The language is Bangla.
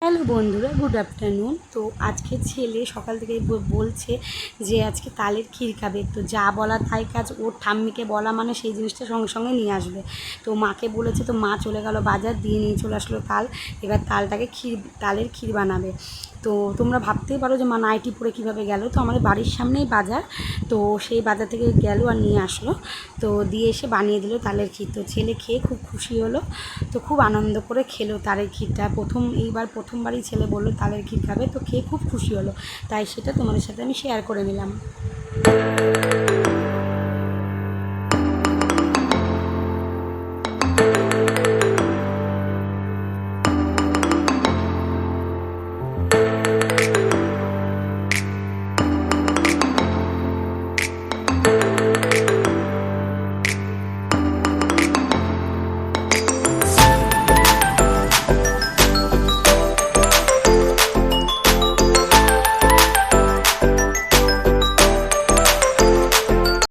হ্যালো বন্ধুরা, গুড আফটারনুন। তো আজকে ছেলে সকাল থেকে বলছে যে আজকে তালের ক্ষীর খাবে। তো যা বলা তাই কাজ, ওর ঠাম্মিকে বলা মানে সেই জিনিসটা সঙ্গে সঙ্গে নিয়ে আসবে। তো মাকে বলেছে, তো মা চলে গেল বাজার, দিয়ে নিয়ে চলে আসলো তাল। এবার তালটাকে তালের ক্ষীর বানাবে। তো তোমরা ভাবতেই পারো যে মা নাইটি পরে কীভাবে গেল। তো আমাদের বাড়ির সামনেই বাজার, তো সেই বাজার থেকে গেল আর নিয়ে আসলো। তো দিয়ে এসে বানিয়ে দিল তালের ক্ষীর। তো ছেলে খেয়ে খুব খুশি হলো, তো খুব আনন্দ করে খেলো তালের ক্ষীরটা। প্রথমবারই ছেলে বললো তালের ক্ষীর খাবে, তো খেয়ে খুব খুশি হলো। তাই সেটা তোমাদের সাথে আমি শেয়ার করে নিলাম।